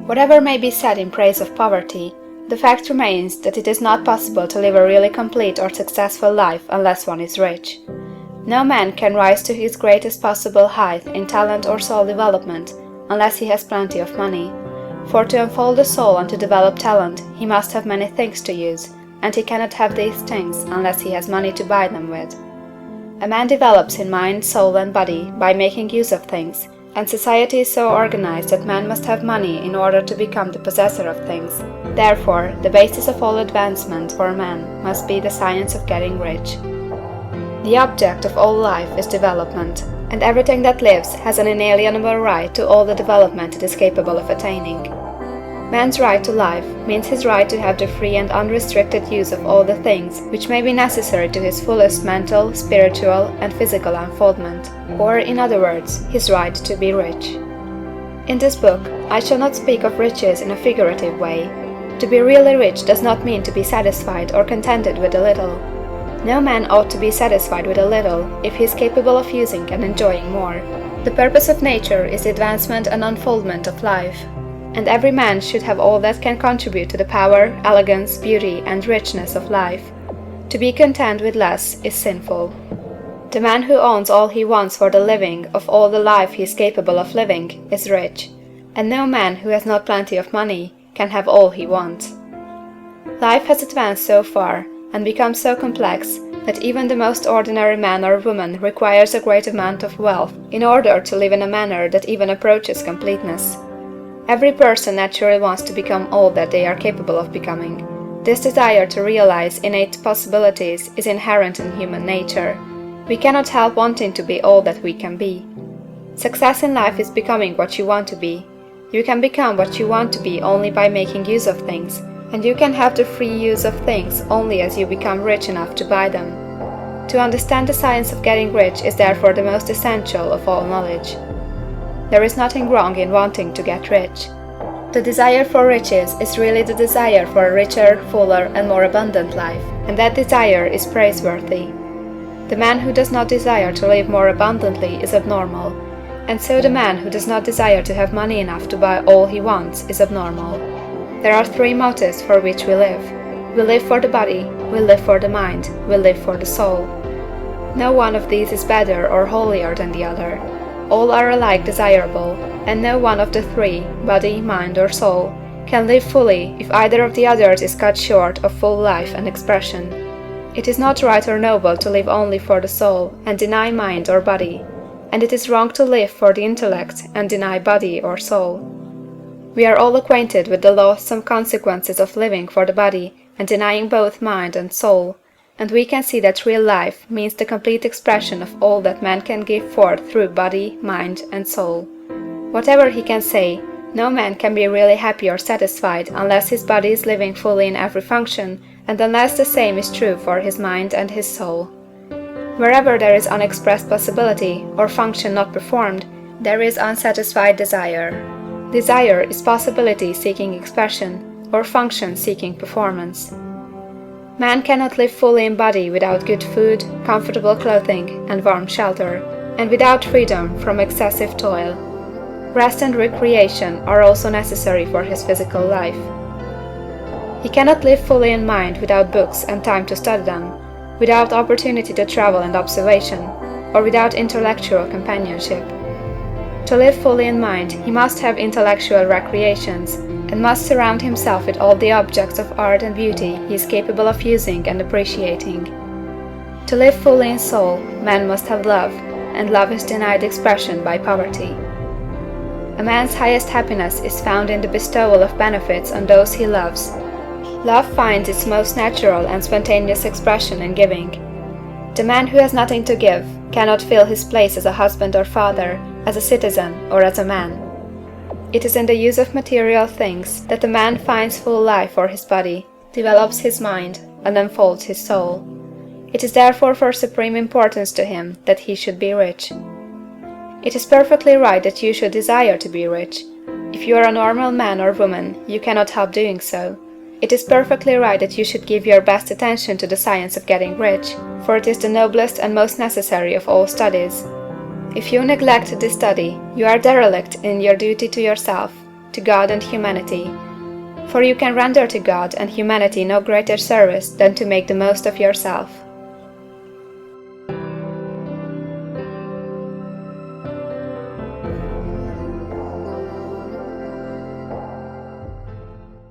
Whatever may be said in praise of poverty, the fact remains that it is not possible to live a really complete or successful life unless one is rich. No man can rise to his greatest possible height in talent or soul development unless he has plenty of money. For to unfold the soul and to develop talent, he must have many things to use, and he cannot have these things unless he has money to buy them with. A man develops in mind, soul, and body by making use of things, and society is so organized that man must have money in order to become the possessor of things. Therefore, the basis of all advancement for man must be the science of getting rich. The object of all life is development, and everything that lives has an inalienable right to all the development it is capable of attaining. Man's right to life means his right to have the free and unrestricted use of all the things which may be necessary to his fullest mental, spiritual, and physical unfoldment, or, in other words, his right to be rich. In this book, I shall not speak of riches in a figurative way. To be really rich does not mean to be satisfied or contented with a little. No man ought to be satisfied with a little if he is capable of using and enjoying more. The purpose of nature is the advancement and unfoldment of life, and every man should have all that can contribute to the power, elegance, beauty, and richness of life. To be content with less is sinful. The man who owns all he wants for the living of all the life he is capable of living is rich, and no man who has not plenty of money can have all he wants. Life has advanced so far and become so complex that even the most ordinary man or woman requires a great amount of wealth in order to live in a manner that even approaches completeness. Every person naturally wants to become all that they are capable of becoming. This desire to realize innate possibilities is inherent in human nature. We cannot help wanting to be all that we can be. Success in life is becoming what you want to be. You can become what you want to be only by making use of things, and you can have the free use of things only as you become rich enough to buy them. To understand the science of getting rich is therefore the most essential of all knowledge. There is nothing wrong in wanting to get rich. The desire for riches is really the desire for a richer, fuller, and more abundant life, and that desire is praiseworthy. The man who does not desire to live more abundantly is abnormal, and so the man who does not desire to have money enough to buy all he wants is abnormal. There are three motives for which we live. We live for the body, we live for the mind, we live for the soul. No one of these is better or holier than the other. All are alike desirable, and no one of the three, body, mind, or soul, can live fully if either of the others is cut short of full life and expression. It is not right or noble to live only for the soul and deny mind or body, and it is wrong to live for the intellect and deny body or soul. We are all acquainted with the loathsome consequences of living for the body and denying both mind and soul, and we can see that real life means the complete expression of all that man can give forth through body, mind, and soul. Whatever he can say, no man can be really happy or satisfied unless his body is living fully in every function, and unless the same is true for his mind and his soul. Wherever there is unexpressed possibility or function not performed, there is unsatisfied desire. Desire is possibility seeking expression, or function seeking performance. Man cannot live fully in body without good food, comfortable clothing, and warm shelter, and without freedom from excessive toil. Rest and recreation are also necessary for his physical life. He cannot live fully in mind without books and time to study them, without opportunity to travel and observation, or without intellectual companionship. To live fully in mind, he must have intellectual recreations, and must surround himself with all the objects of art and beauty he is capable of using and appreciating. To live fully in soul, man must have love, and love is denied expression by poverty. A man's highest happiness is found in the bestowal of benefits on those he loves. Love finds its most natural and spontaneous expression in giving. The man who has nothing to give cannot fill his place as a husband or father, as a citizen, or as a man. It is in the use of material things that a man finds full life for his body, develops his mind, and unfolds his soul. It is therefore for supreme importance to him that he should be rich. It is perfectly right that you should desire to be rich. If you are a normal man or woman, you cannot help doing so. It is perfectly right that you should give your best attention to the science of getting rich, for it is the noblest and most necessary of all studies. If you neglect this study, you are derelict in your duty to yourself, to God and humanity. For you can render to God and humanity no greater service than to make the most of yourself.